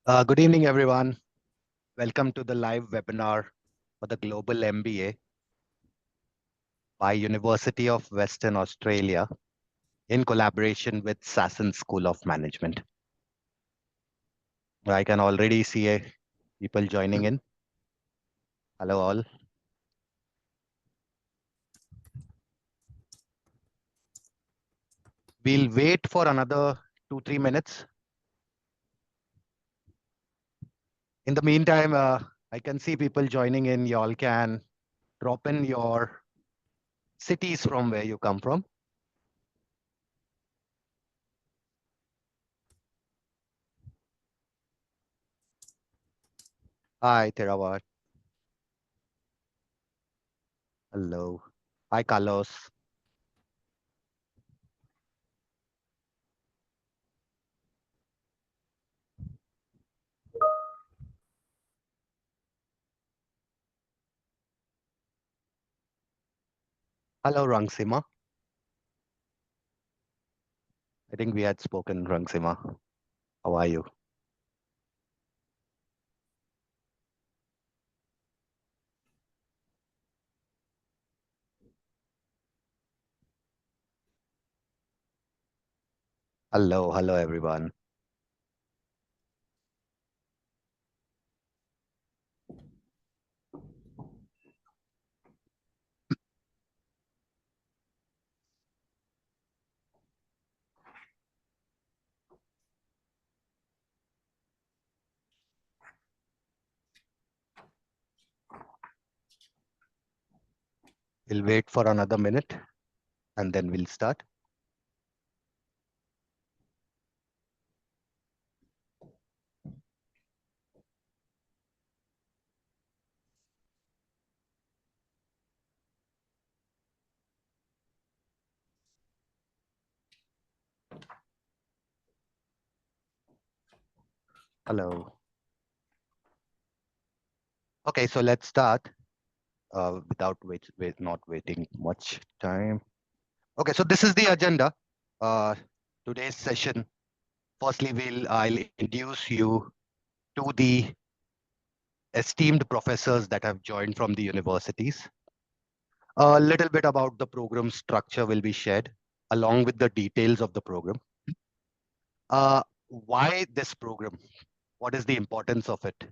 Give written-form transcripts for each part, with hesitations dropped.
Good evening, everyone. Welcome to the live webinar for the Global MBA by University of Western Australia in collaboration with Sasin School of Management. I can already see people joining in. Hello, all. We'll wait for another 2-3 minutes. In the meantime, I can see people joining in. You all can drop in your cities from where you come from. Hi, Therawat. Hello. Hi, Carlos. Hello, Rangsima. I think we had spoken, Rangsima. How are you? Hello, everyone. We'll wait for another minute and then we'll start. Hello. Okay, so let's start without not waiting much time. Okay, so this is the agenda. Today's session. Firstly, I'll introduce you to the esteemed professors that have joined from the universities. A little bit about the program structure will be shared along with the details of the program. Why this program? What is the importance of it?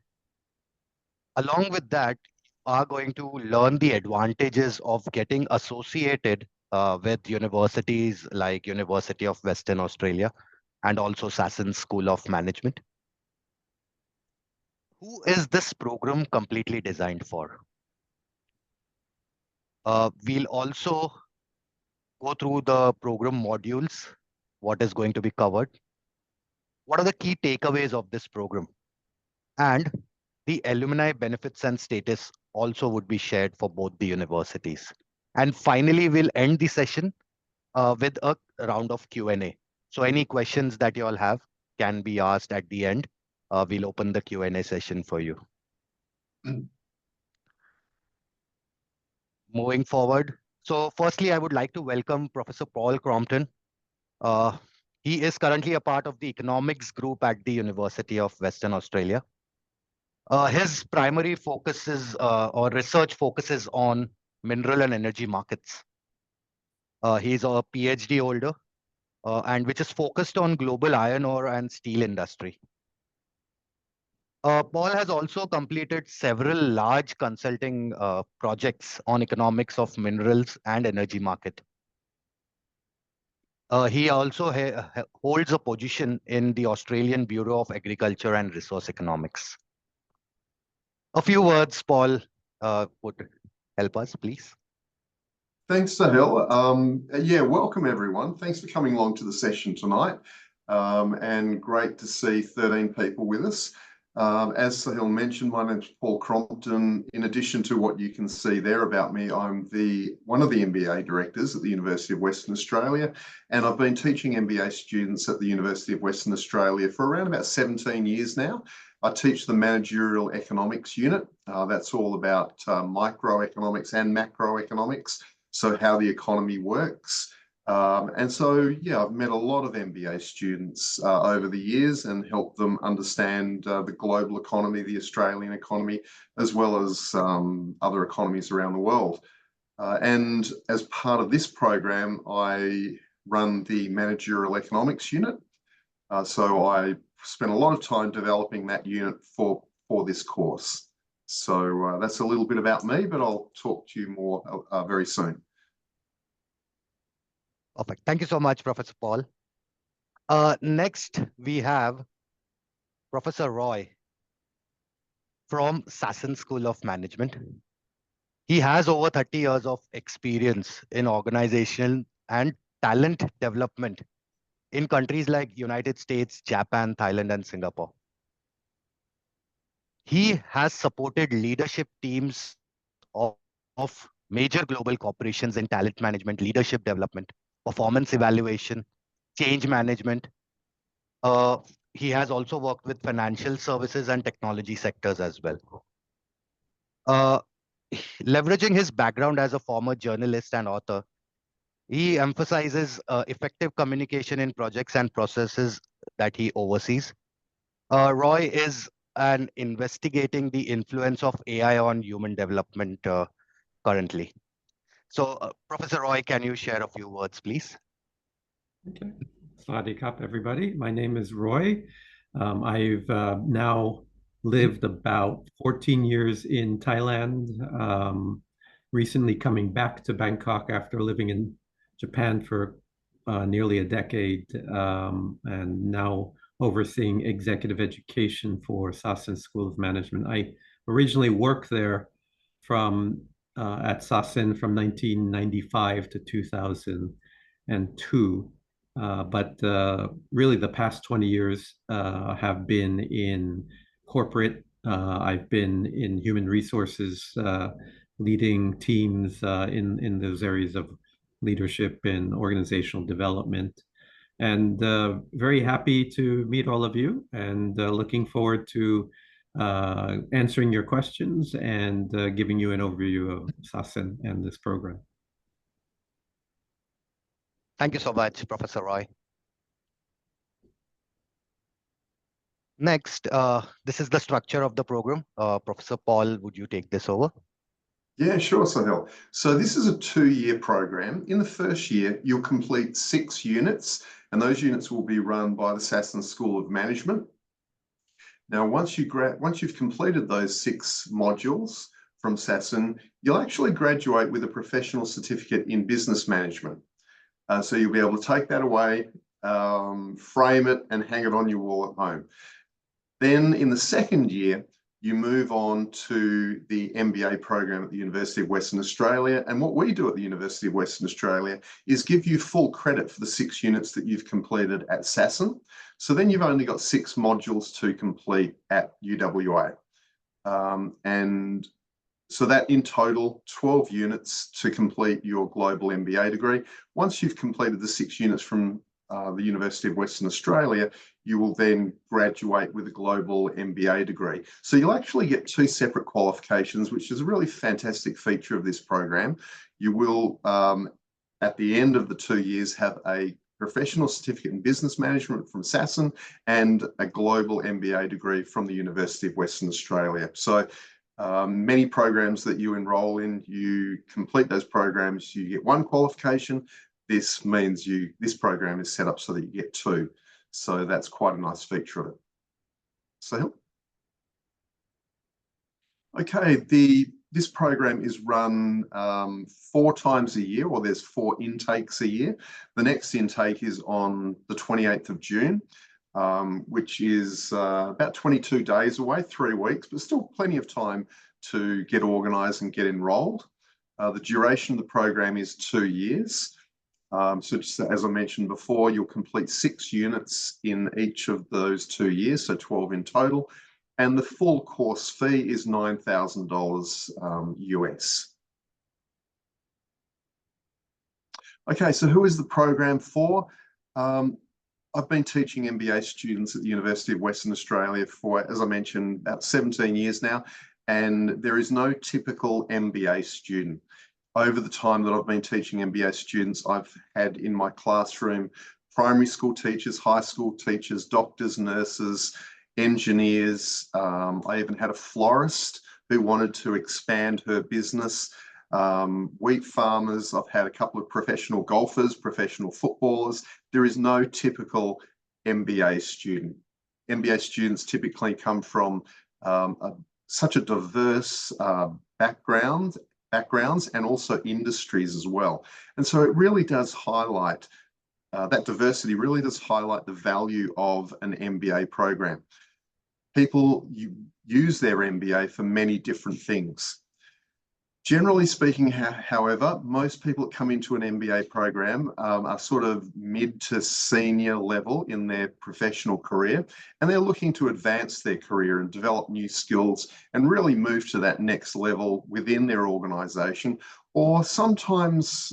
Along with that, you are going to learn the advantages of getting associated with universities like University of Western Australia and also Sasin School of Management. Who is this program completely designed for? We'll also go through the program modules, what is going to be covered, what are the key takeaways of this program, and the alumni benefits and status also would be shared for both the universities. And finally, we'll end the session with a round of Q&A. So any questions that you all have can be asked at the end. We'll open the Q&A session for you. Moving forward. So firstly, I would like to welcome Professor Paul Crompton. He is currently a part of the economics group at the University of Western Australia. His primary focuses or research focuses on mineral and energy markets. He's a PhD holder and which is focused on global iron ore and steel industry. Paul has also completed several large consulting projects on economics of minerals and energy market. He also holds a position in the Australian Bureau of Agriculture and Resource Economics. A few words, Paul, would help us, please. Thanks, Sahil. Yeah, welcome everyone. Thanks for coming along to the session tonight. And great to see 13 people with us. As Sahil mentioned, my name's Paul Crompton. In addition to what you can see there about me, I'm one of the MBA directors at the University of Western Australia, and I've been teaching MBA students at the University of Western Australia for around about 17 years now. I teach the managerial economics unit. That's all about microeconomics and macroeconomics. So how the economy works. And so, yeah, I've met a lot of MBA students over the years and helped them understand the global economy, the Australian economy, as well as other economies around the world. And as part of this program, I run the managerial economics unit. So I spent a lot of time developing that unit for this course. So that's a little bit about me, but I'll talk to you more very soon. Perfect. Thank you so much, Professor Paul. Next, we have Professor Roy from Sasin School of Management. He has over 30 years of experience in organizational and talent development in countries like United States, Japan, Thailand, and Singapore. He has supported leadership teams of major global corporations in talent management, leadership development, performance evaluation, change management. He has also worked with financial services and technology sectors as well. Leveraging his background as a former journalist and author, he emphasizes effective communication in projects and processes that he oversees. Roy is investigating the influence of AI on human development currently. So, Professor Roy, can you share a few words, please? Okay. Sawasdee krap, everybody. My name is Roy. I've now lived about 14 years in Thailand, recently coming back to Bangkok after living in Japan for nearly a decade, and now overseeing executive education for Sasin School of Management. I originally worked there at Sasin from 1995 to 2002. But really the past 20 years have been in corporate. I've been in human resources, leading teams in those areas of leadership and organizational development. And very happy to meet all of you, and looking forward to answering your questions and giving you an overview of Sasin and this program. Thank you so much, Professor Roy. Next, this is the structure of the program. Professor Paul, would you take this over? Yeah, sure, Sahil. So this is a 2-year program. In the first year, you'll complete 6 units, and those units will be run by the Sasin School of Management. Now, once you've completed those 6 modules from Sasin, you'll actually graduate with a professional certificate in business management. So you'll be able to take that away, frame it, and hang it on your wall at home. Then in the second year, you move on to the MBA program at the University of Western Australia. And what we do at the University of Western Australia is give you full credit for the 6 units that you've completed at Sasin. So then you've only got 6 modules to complete at UWA. And so that in total, 12 units to complete your global MBA degree. Once you've completed the 6 units from the University of Western Australia, you will then graduate with a global MBA degree. So you'll actually get 2 separate qualifications, which is a really fantastic feature of this program. You will, at the end of the 2 years, have a professional certificate in business management from Sasin and a global MBA degree from the University of Western Australia. So many programs that you enroll in, you complete those programs, you get 1 qualification. This means this program is set up so that you get 2. So that's quite a nice feature of it. Sahil? Okay, this program is run 4 times a year, or there's 4 intakes a year. The next intake is on the 28th of June, which is about 22 days away, 3 weeks, but still plenty of time to get organised and get enrolled. The duration of the program is 2 years. So just as I mentioned before, you'll complete 6 units in each of those 2 years, so 12 in total. And the full course fee is $9,000 US. Okay, so who is the program for? I've been teaching MBA students at the University of Western Australia for, as I mentioned, about 17 years now, and there is no typical MBA student. over the time that I've been teaching MBA students, I've had in my classroom primary school teachers, high school teachers, doctors, nurses, engineers. I even had a florist who wanted to expand her business, wheat farmers. I've had a couple of professional golfers, professional footballers. There is no typical MBA student. MBA students typically come from such a diverse backgrounds and also industries as well. And so it really does highlight, that diversity really does highlight the value of an MBA program. People use their MBA for many different things. Generally speaking, however, most people that come into an MBA program are sort of mid to senior level in their professional career, and they're looking to advance their career and develop new skills and really move to that next level within their organisation. Or sometimes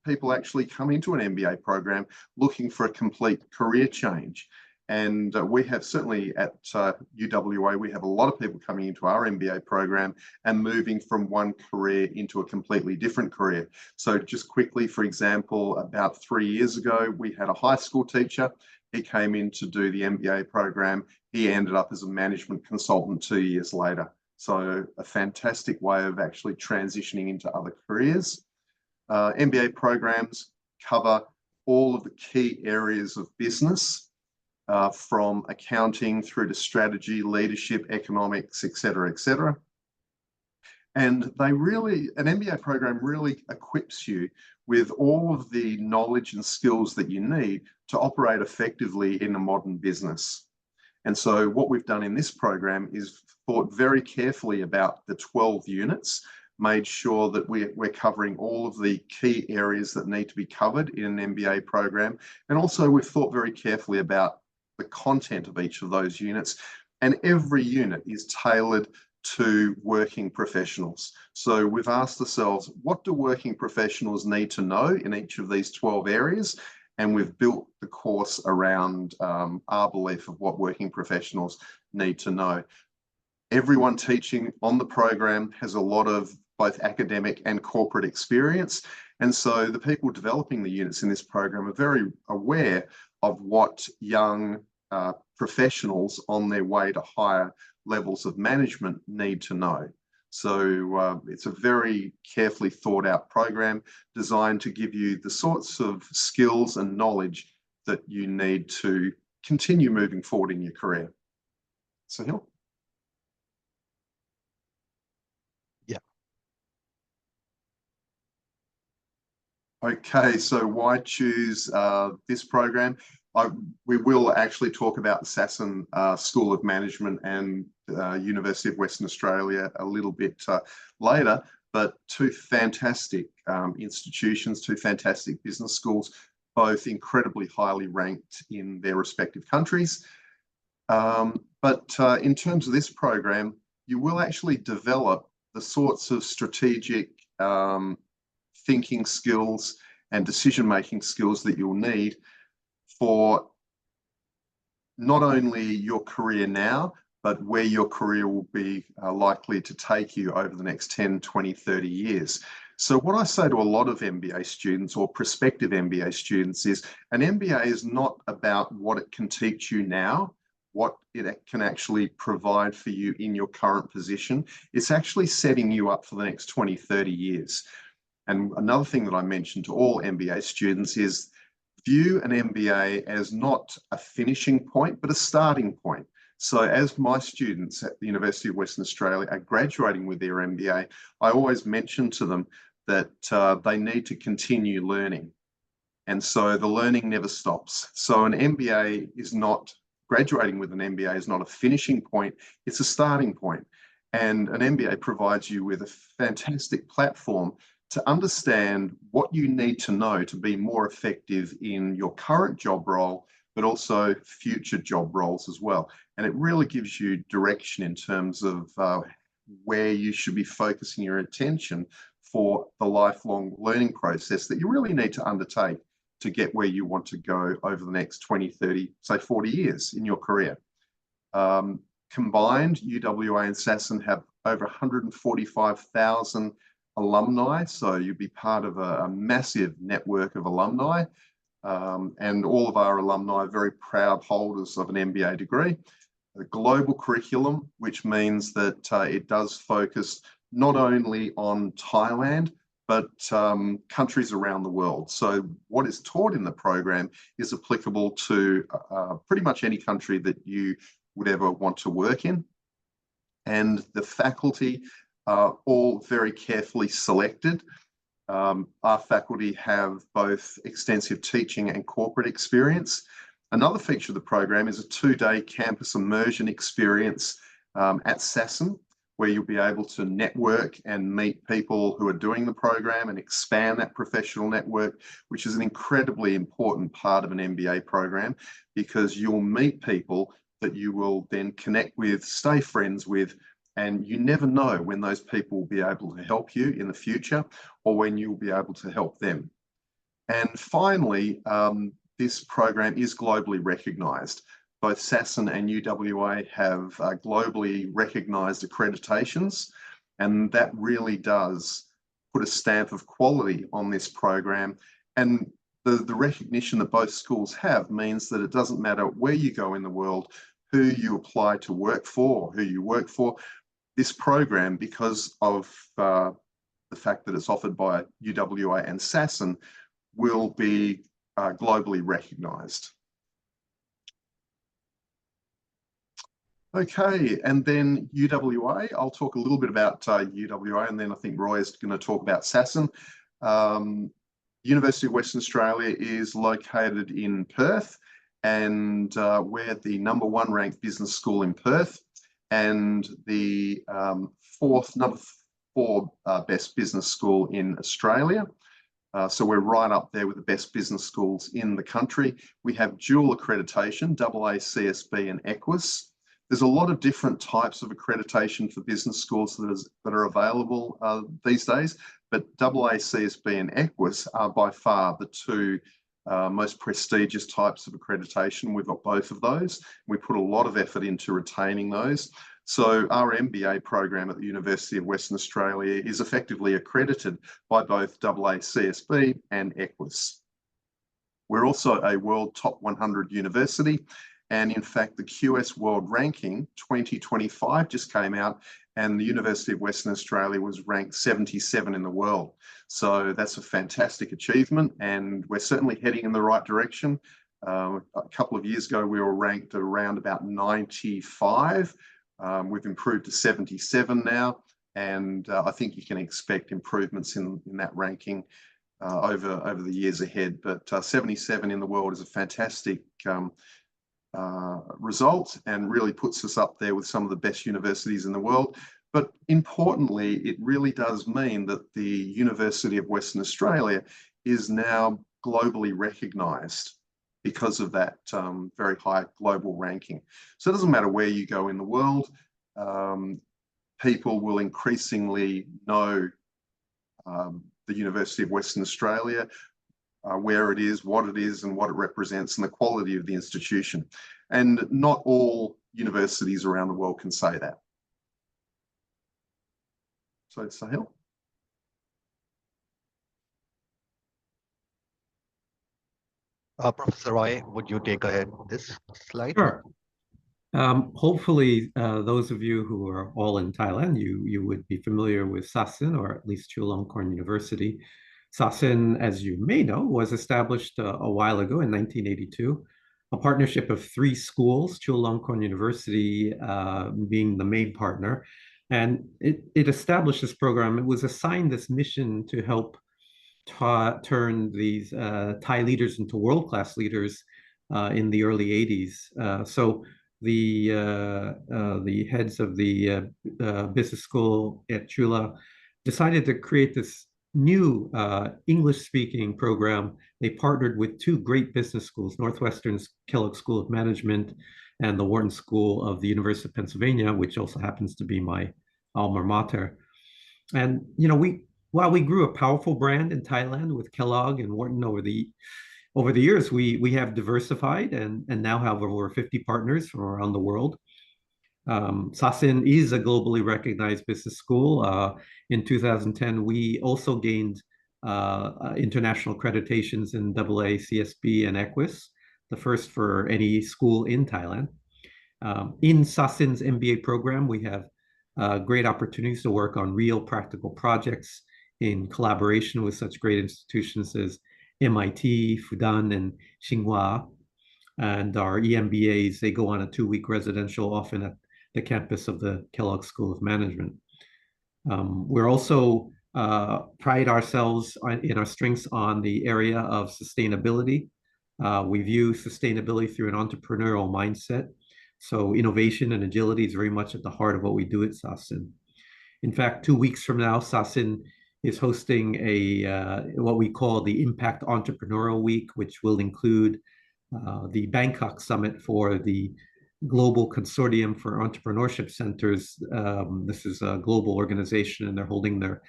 people actually come into an MBA program looking for a complete career change. And we have certainly at UWA, we have a lot of people coming into our MBA program and moving from one career into a completely different career. So just quickly, for example, about 3 years ago, we had a high school teacher. He came in to do the MBA program. He ended up as a management consultant 2 years later. So a fantastic way of actually transitioning into other careers. MBA programs cover all of the key areas of business, from accounting through to strategy, leadership, economics, et cetera, and an MBA program really equips you with all of the knowledge and skills that you need to operate effectively in a modern business. And so what we've done in this program is thought very carefully about the 12 units, made sure that we're covering all of the key areas that need to be covered in an MBA program. And also we've thought very carefully about the content of each of those units, and every unit is tailored to working professionals. So we've asked ourselves, what do working professionals need to know in each of these 12 areas? And we've built the course around our belief of what working professionals need to know. Everyone teaching on the program has a lot of both academic and corporate experience. And so the people developing the units in this program are very aware of what young professionals on their way to higher levels of management need to know. So it's a very carefully thought out program designed to give you the sorts of skills and knowledge that you need to continue moving forward in your career. Sahil? Yeah. Okay, so why choose this program? We will actually talk about the Sasin School of Management and University of Western Australia a little bit later, but two fantastic institutions, two fantastic business schools, both incredibly highly ranked in their respective countries. But in terms of this program, you will actually develop the sorts of strategic thinking skills and decision-making skills that you'll need for not only your career now, but where your career will be likely to take you over the next 10, 20, 30 years. So what I say to a lot of MBA students or prospective MBA students is an MBA is not about what it can teach you now, what it can actually provide for you in your current position. It's actually setting you up for the next 20, 30 years. And another thing that I mentioned to all MBA students is view an MBA as not a finishing point, but a starting point. So as my students at the University of Western Australia are graduating with their MBA, I always mention to them that they need to continue learning. And so the learning never stops. So an MBA is not, graduating with an MBA is not a finishing point, it's a starting point. And an MBA provides you with a fantastic platform to understand what you need to know to be more effective in your current job role, but also future job roles as well. And it really gives you direction in terms of where you should be focusing your attention for the lifelong learning process that you really need to undertake to get where you want to go over the next 20, 30, say 40 years in your career. Combined, UWA and Sasin have over 145,000 alumni. So you'd be part of a massive network of alumni. And all of our alumni are very proud holders of an MBA degree. A global curriculum, which means that it does focus not only on Thailand, but countries around the world. So what is taught in the program is applicable to pretty much any country that you would ever want to work in. And the faculty are all very carefully selected. Our faculty have both extensive teaching and corporate experience. Another feature of the program is a 2-day campus immersion experience at Sasin, where you'll be able to network and meet people who are doing the program and expand that professional network, which is an incredibly important part of an MBA program, because you'll meet people that you will then connect with, stay friends with, and you never know when those people will be able to help you in the future or when you'll be able to help them. And finally, this program is globally recognised. Both Sasin and UWA have globally recognised accreditations, and that really does put a stamp of quality on this program. And the recognition that both schools have means that it doesn't matter where you go in the world, who you apply to work for, who you work for. This program, because of the fact that it's offered by UWA and Sasin, will be globally recognised. Okay, and then UWA, I'll talk a little bit about UWA, and then I think Roy is going to talk about Sasin. University of Western Australia is located in Perth, and we're the #1 ranked business school in Perth, and the number 4 best business school in Australia. So we're right up there with the best business schools in the country. We have dual accreditation, AA, CSB and Equus. There's a lot of different types of accreditation for business schools that are available these days, but AA, CSB and Equus are by far the 2 most prestigious types of accreditation. We've got both of those. We put a lot of effort into retaining those. So our MBA program at the University of Western Australia is effectively accredited by both AA, CSB and Equus. We're also a World Top 100 university. And in fact, the QS World Ranking 2025 just came out, and the University of Western Australia was ranked 77 in the world. So that's a fantastic achievement, and we're certainly heading in the right direction. A couple of years ago, we were ranked around about 95. We've improved to 77 now, and I think you can expect improvements in that ranking over the years ahead. But 77 in the world is a fantastic result, and really puts us up there with some of the best universities in the world. But importantly, it really does mean that the University of Western Australia is now globally recognised because of that very high global ranking. So it doesn't matter where you go in the world, people will increasingly know the University of Western Australia, where it is, what it is, and what it represents, and the quality of the institution. And not all universities around the world can say that. So, Sahil. Professor Roy, would you take ahead this slide? Sure. Hopefully, those of you who are all in Thailand, you would be familiar with Sasin, or at least Chulalongkorn University. Sasin, as you may know, was established a while ago in 1982, a partnership of 3 schools, Chulalongkorn University being the main partner. And it established this program. It was assigned this mission to help turn these Thai leaders into world-class leaders in the early 80s. So the heads of the business school at Chula decided to create this new English-speaking program. They partnered with 2 great business schools, Northwestern's Kellogg School of Management and the Wharton School of the University of Pennsylvania, which also happens to be my alma mater. And, you know, while we grew a powerful brand in Thailand with Kellogg and Wharton over the years, we have diversified and now have over 50 partners from around the world. Sasin is a globally recognized business school. In 2010, we also gained international accreditations in AA, CSB, and Equus, the first for any school in Thailand. In Sasin's MBA program, we have great opportunities to work on real practical projects in collaboration with such great institutions as MIT, Fudan, and Tsinghua. And our EMBAs, they go on a 2-week residential, often at the campus of the Kellogg School of Management. We're also pride ourselves in our strengths on the area of sustainability. We view sustainability through an entrepreneurial mindset. So innovation and agility is very much at the heart of what we do at Sasin. In fact, 2 weeks from now, Sasin is hosting what we call the Impact Entrepreneurial Week, which will include the Bangkok Summit for the Global Consortium for Entrepreneurship Centers. This is a global organization, and they're holding their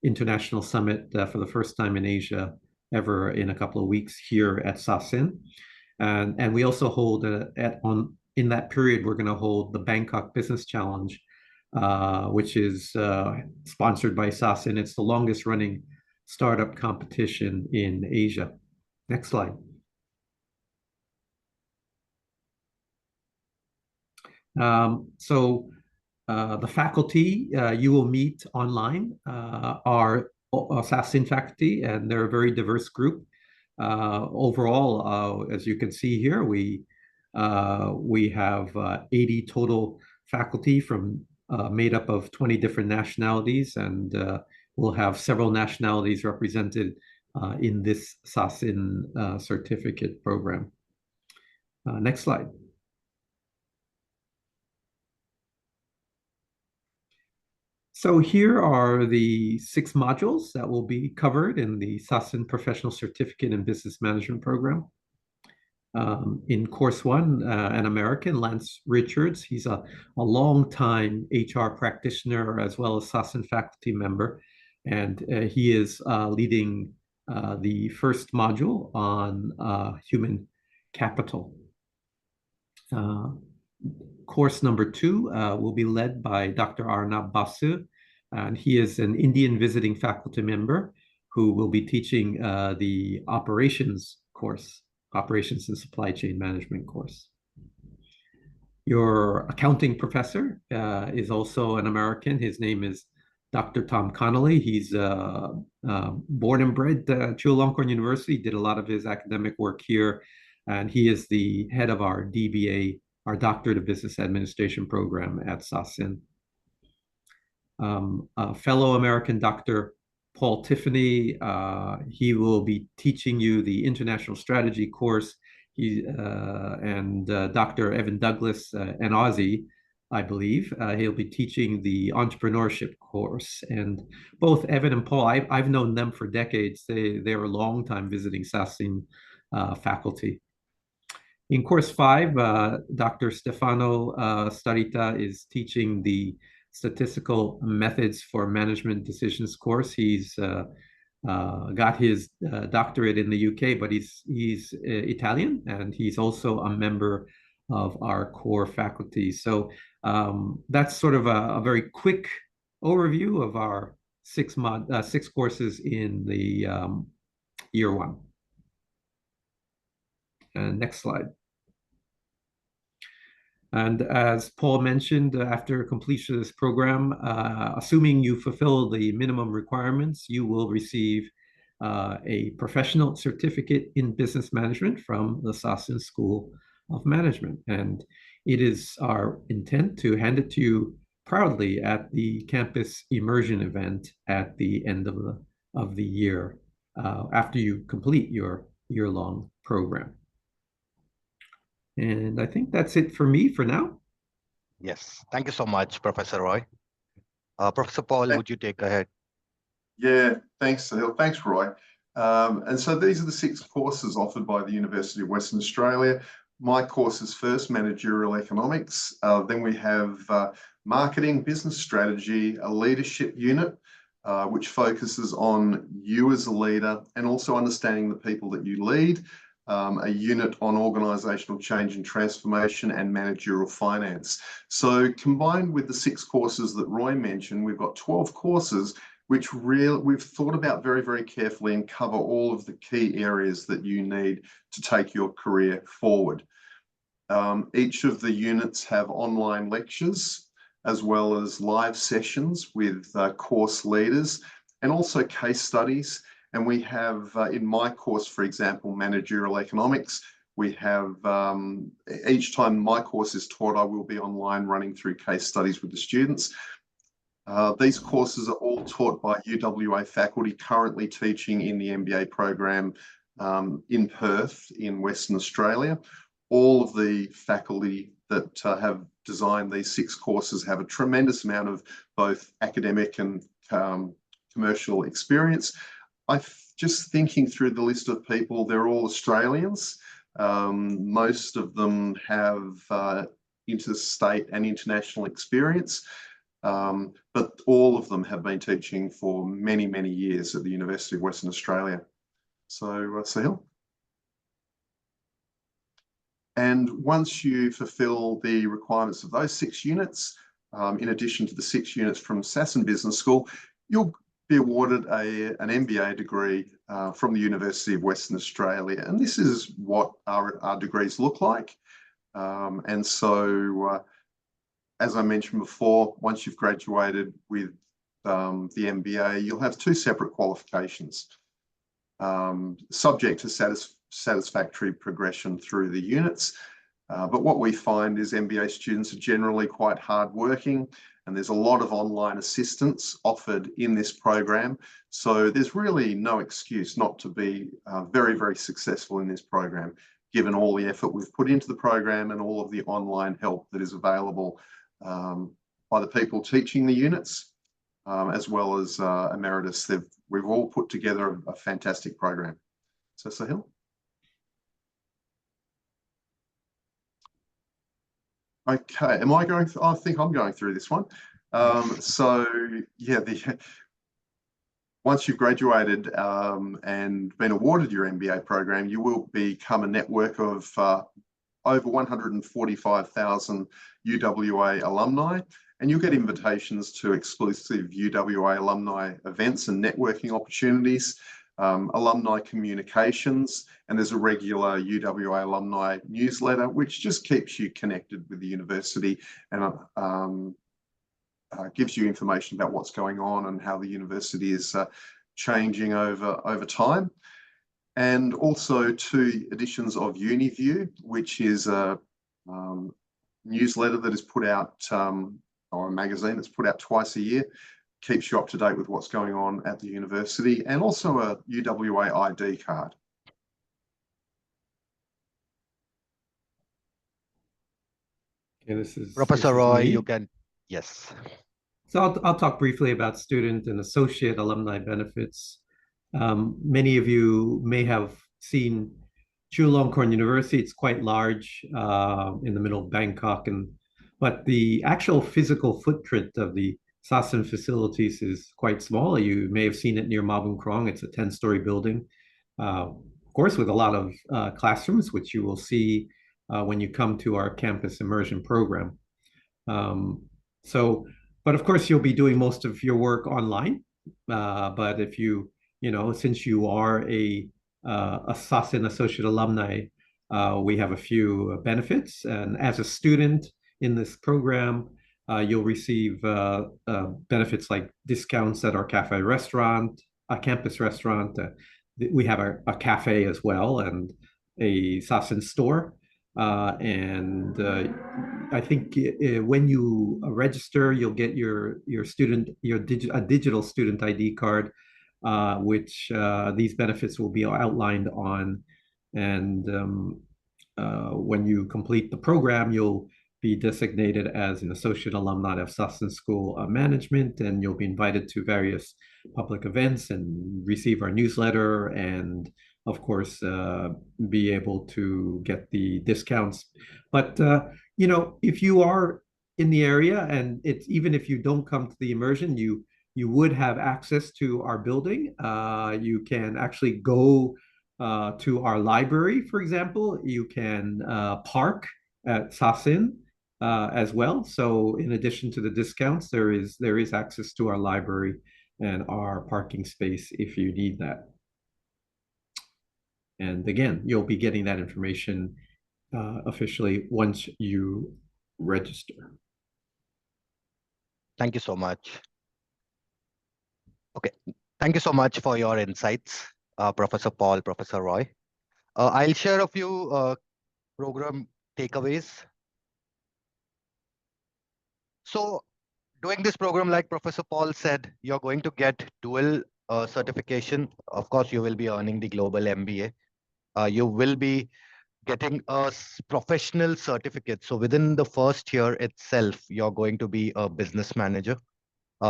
international summit for the first time in Asia ever in a couple of weeks here at Sasin. And we also hold in that period, we're going to hold the Bangkok Business Challenge, which is sponsored by Sasin. It's the longest running startup competition in Asia. Next slide. The faculty you will meet online are Sasin faculty, and they're a very diverse group. Overall, as you can see here, we have 80 total faculty made up of 20 different nationalities, and we'll have several nationalities represented in this Sasin certificate program. Next slide. So here are the 6 modules that will be covered in the Sasin Professional Certificate in Business Management program. In course 1, an American, Lance Richards, he's a long-time HR practitioner as well as Sasin faculty member, and he is leading the first module on human capital. Course number 2 will be led by Dr. Arnab Basu, and he is an Indian visiting faculty member who will be teaching the operations course, Operations and Supply Chain Management course. Your accounting professor is also an American. His name is Dr. Tom Connolly. He's born and bred at Chulalongkorn University, did a lot of his academic work here, and he is the head of our DBA, our Doctorate of Business Administration program at Sasin. A fellow American, Dr. Paul Tiffany, he will be teaching you the International Strategy course. And Dr. Evan Douglas, an Aussie, I believe, he'll be teaching the entrepreneurship course. And both Evan and Paul, I've known them for decades. They were long-time visiting Sasin faculty. In course 5, Dr. Stefano Starita is teaching the Statistical Methods for Management Decisions course. He's got his doctorate in the UK, but he's Italian, and he's also a member of our core faculty. So that's sort of a very quick overview of our 6 courses in the year 1. And next slide. And as Paul mentioned, after completion of this program, assuming you fulfill the minimum requirements, you will receive a professional certificate in business management from the Sasin School of Management. And it is our intent to hand it to you proudly at the campus immersion event at the end of the year, after you complete your year-long program. And I think that's it for me for now. Yes, thank you so much, Professor Roy. Professor Paul, would you take ahead? Yeah, thanks, Sahil. Thanks, Roy. And so these are the 6 courses offered by the University of Western Australia. My course is first managerial economics. Then we have marketing, business strategy, a leadership unit, which focuses on you as a leader and also understanding the people that you lead. a unit on organisational change and transformation and managerial finance. So combined with the 6 courses that Roy mentioned, we've got 12 courses which we've thought about very, very carefully and cover all of the key areas that you need to take your career forward. Each of the units have online lectures as well as live sessions with course leaders and also case studies. And we have, in my course, for example, managerial economics, we have, each time my course is taught, I will be online running through case studies with the students. These courses are all taught by UWA faculty currently teaching in the MBA program in Perth in Western Australia. All of the faculty that have designed these 6 courses have a tremendous amount of both academic and commercial experience. Just thinking through the list of people, they're all Australians. Most of them have interstate and international experience, but all of them have been teaching for many, many years at the University of Western Australia. So, Sahil. And once you fulfill the requirements of those 6 units, in addition to the 6 units from Sasin Business School, you'll be awarded an MBA degree from the University of Western Australia. And this is what our degrees look like. And so, as I mentioned before, once you've graduated with the MBA, you'll have 2 separate qualifications, subject to satisfactory progression through the units. But what we find is MBA students are generally quite hardworking, and there's a lot of online assistance offered in this program. So there's really no excuse not to be very, very successful in this program, given all the effort we've put into the program and all of the online help that is available by the people teaching the units, as well as Emeritus. We've all put together a fantastic program. So, Sahil? Okay, am I going through? I think I'm going through this one. So yeah, once you've graduated and been awarded your MBA program, you will become a network of over 145,000 UWA alumni, and you'll get invitations to exclusive UWA alumni events and networking opportunities, alumni communications, and there's a regular UWA alumni newsletter, which just keeps you connected with the university and gives you information about what's going on and how the university is changing over time. And also 2 editions of UniView, which is a newsletter that is put out, or a magazine that's put out twice a year, keeps you up to date with what's going on at the university, and also a UWA ID card. Okay, this is Professor Roy, me. you can, yes. So I'll talk briefly about student and associate alumni benefits. Many of you may have seen Chulalongkorn University. It's quite large in the middle of Bangkok, but the actual physical footprint of the Sasin facilities is quite small. You may have seen it near Mabung Krong. It's a 10-story building, of course, with a lot of classrooms, which you will see when you come to our campus immersion program. But of course, you'll be doing most of your work online. But if since you are a Sasin Associate Alumni, we have a few benefits. And as a student in this program, you'll receive benefits like discounts at our cafe restaurant, a campus restaurant. We have a cafe as well, and a Sasin store. I think when you register, you'll get a digital student ID card, which these benefits will be outlined on. And when you complete the program, you'll be designated as an associate alumni of Sasin School of Management, and you'll be invited to various public events and receive our newsletter, and of course be able to get the discounts. But if you are in the area, and even if you don't come to the immersion, you would have access to our building. You can actually go to our library, for example. You can park at Sasin as well. So in addition to the discounts, there is access to our library and our parking space if you need that. And again, you'll be getting that information officially once you register. Thank you so much. Okay, thank you so much for your insights, Professor Paul, Professor Roy. I'll share a few program takeaways. So doing this program, like Professor Paul said, you're going to get dual certification. Of course, you will be earning the Global MBA. You will be getting a professional certificate. So within the first year itself, you're going to be a business manager.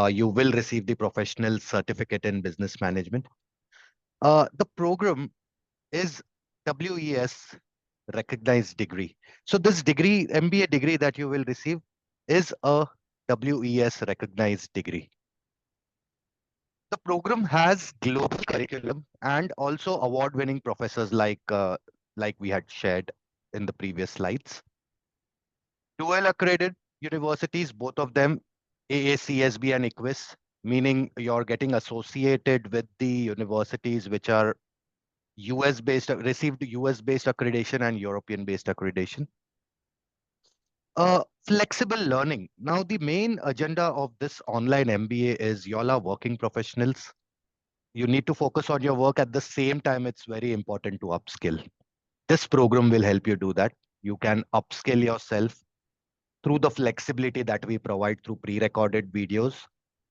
You will receive the professional certificate in business management. The program is WES recognized degree. So this degree, MBA degree that you will receive is a WES recognized degree. The program has global curriculum and also award-winning professors like we had shared in the previous slides. Dual accredited universities, both of them AACSB and ICWIS, meaning you're getting associated with the universities which are US-based, received US-based accreditation and European-based accreditation. Flexible learning. Now, the main agenda of this online MBA is y'all are working professionals. You need to focus on your work at the same time. It's very important to upskill. This program will help you do that. You can upskill yourself through the flexibility that we provide through pre-recorded videos,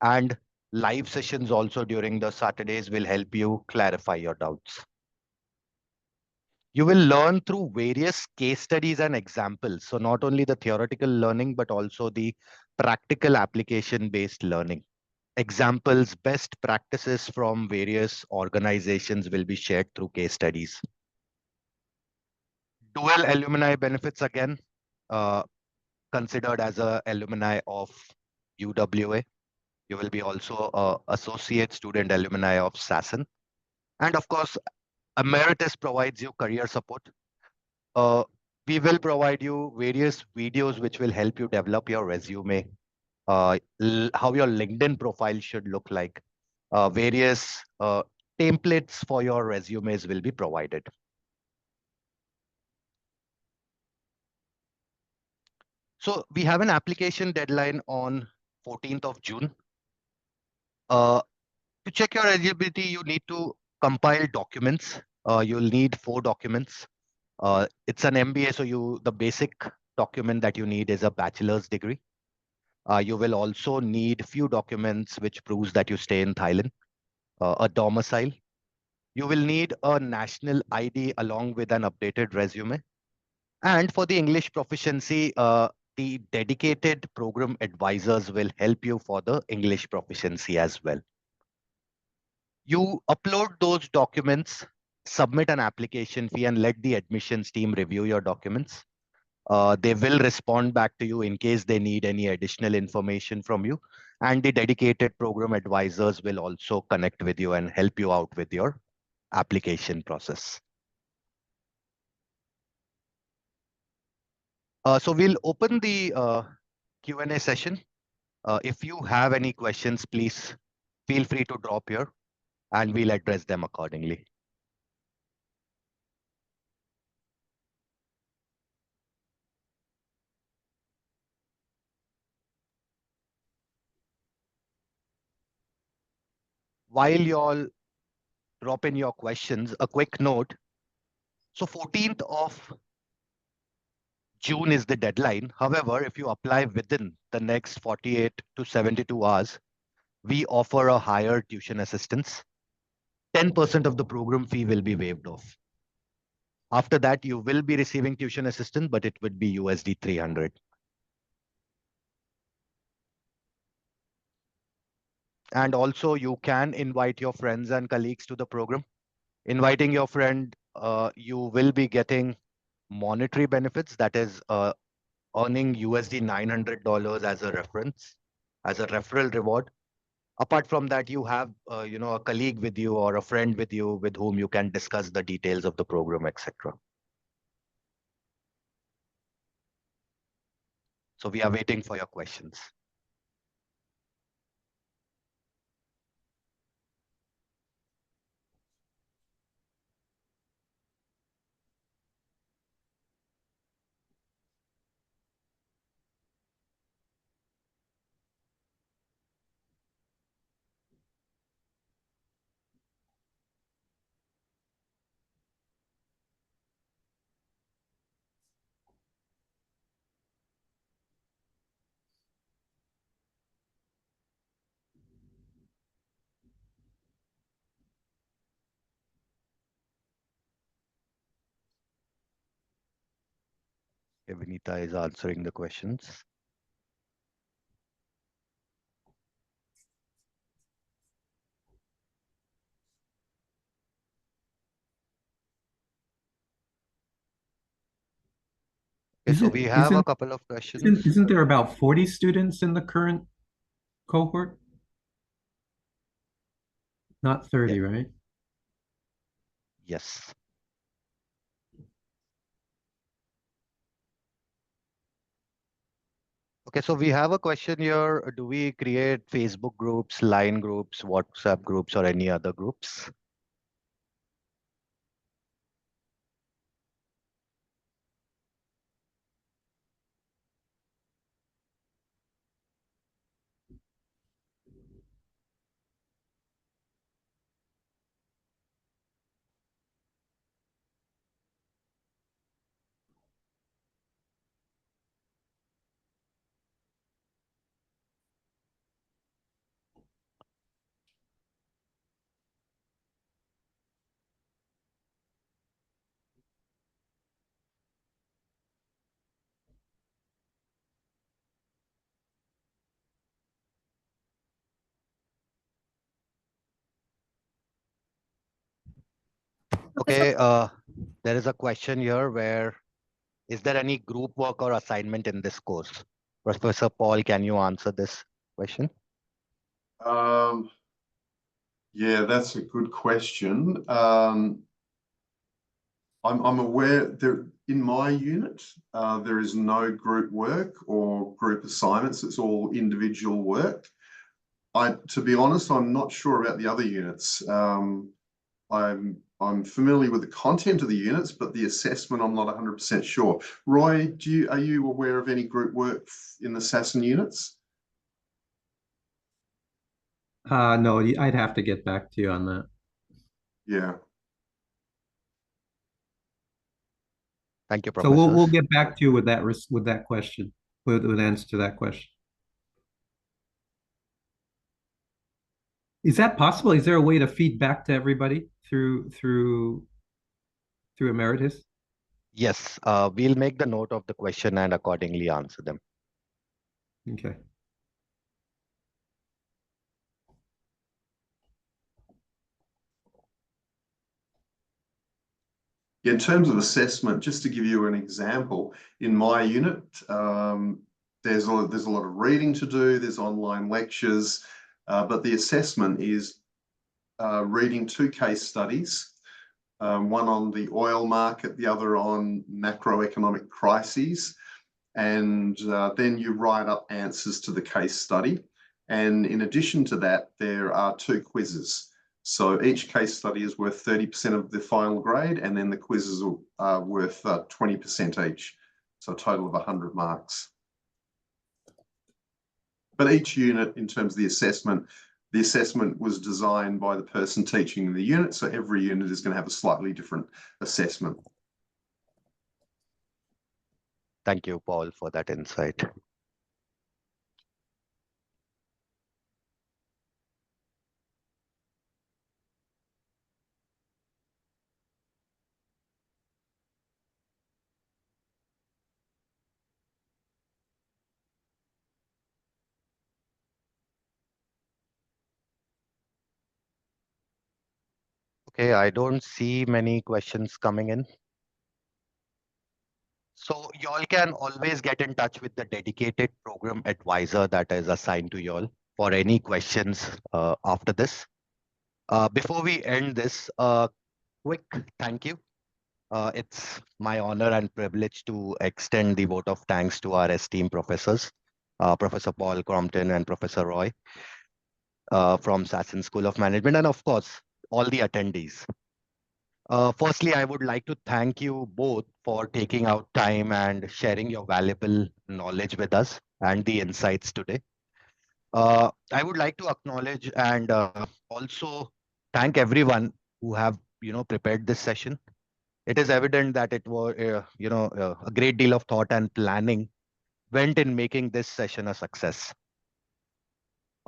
and live sessions also during the Saturdays will help you clarify your doubts. You will learn through various case studies and examples. So not only the theoretical learning, but also the practical application-based learning. Examples, best practices from various organizations will be shared through case studies. Dual alumni benefits again, considered as a alumni of UWA. You will be also associate student alumni of Sasin. And of course, Emeritus provides you career support. We will provide you various videos which will help you develop your resume, how your LinkedIn profile should look like. Various templates for your resumes will be provided. So we have an application deadline on 14th of June. To check your eligibility, you need to compile documents. You'll need 4 documents. It's an MBA, so the basic document that you need is a bachelor's degree. You will also need few documents which proves that you stay in Thailand, a domicile. You will need a national ID along with an updated resume. And for the English proficiency, the dedicated program advisors will help you for the English proficiency as well. You upload those documents, submit an application fee, and let the admissions team review your documents. They will respond back to you in case they need any additional information from you. And the dedicated program advisors will also connect with you and help you out with your application process. So we'll open the Q&A session. If you have any questions, please feel free to drop here and we'll address them accordingly. While you all drop in your questions, a quick note. So 14th of June is the deadline. However, if you apply within the next 48 to 72 hours, we offer a higher tuition assistance. 10% of the program fee will be waived off. After that, you will be receiving tuition assistance, but it would be USD 300. And also, you can invite your friends and colleagues to the program. Inviting your friend, you will be getting monetary benefits, that is earning USD $900 as a reference, as a referral reward. Apart from that, you have a colleague with you or a friend with you with whom you can discuss the details of the program, etc. So we are waiting for your questions. Vinita is answering the questions. Okay, so we have a couple of questions. Isn't there about 40 students in the current cohort? Not 30, Yeah. right? Yes. Okay, so we have a question here. Do we create Facebook groups, Line groups, WhatsApp groups, or any other groups? Okay, there is a question here where is there any group work or assignment in this course? Professor Paul, can you answer this question? Yeah, that's a good question. I'm aware there in my unit, there is no group work or group assignments. It's all individual work. To be honest, I'm not sure about the other units. I'm familiar with the content of the units, but the assessment, I'm not 100% sure. Roy, are you aware of any group work in the Sasin units? No, I'd have to get back to you on that. Yeah. Thank you, So Professor. we'll get back to you with that question, with answer to that question. Is that possible? Is there a way to feed back to everybody through Emeritus? Yes, we'll make the note of the question and accordingly answer them. Okay. In terms of assessment, just to give you an example, in my unit, there's a lot of reading to do, there's online lectures, but the assessment is reading 2 case studies, one on the oil market, the other on macroeconomic crises, and then you write up answers to the case study. And in addition to that, there are 2 quizzes. So each case study is worth 30% of the final grade, and then the quizzes are worth 20% each. So a total of 100 marks. But each unit, in terms of the assessment was designed by the person teaching the unit. So every unit is going to have a slightly different assessment. Thank you, Paul, for that insight. Okay, I don't see many questions coming in. So y'all can always get in touch with the dedicated program advisor that is assigned to y'all for any questions after this. Before we end this, quick thank you. It's my honor and privilege to extend the vote of thanks to our esteemed professors, Professor Paul Crompton and Professor Roy from Sasin School of Management, and of course, all the attendees. Firstly, I would like to thank you both for taking out time and sharing your valuable knowledge with us and the insights today. I would like to acknowledge and also thank everyone who have prepared this session. It is evident that it was a great deal of thought and planning went in making this session a success.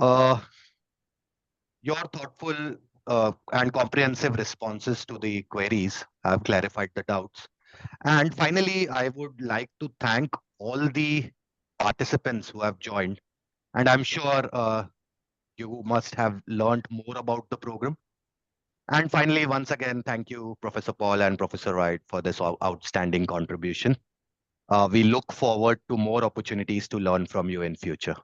Your thoughtful and comprehensive responses to the queries have clarified the doubts. And finally, I would like to thank all the participants who have joined. And I'm sure you must have learned more about the program. And finally, once again, thank you, Professor Paul and Professor Wright, for this outstanding contribution. We look forward to more opportunities to learn from you in future.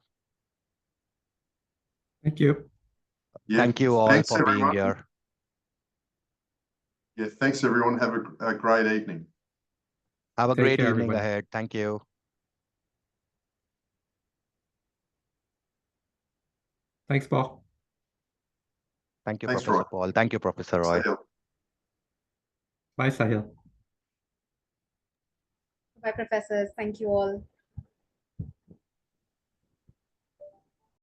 Thank you. Yeah, Thank you all thanks for being everyone. here. Yeah, thanks everyone. Have a great evening. Have a Take great care, evening everybody. ahead. Thank you. Thanks, Paul. Thank you, Thanks, Professor Roy. Paul. Thank you, Professor Roy. Sahil. Bye, Sahil. Bye, professors. Thank you all.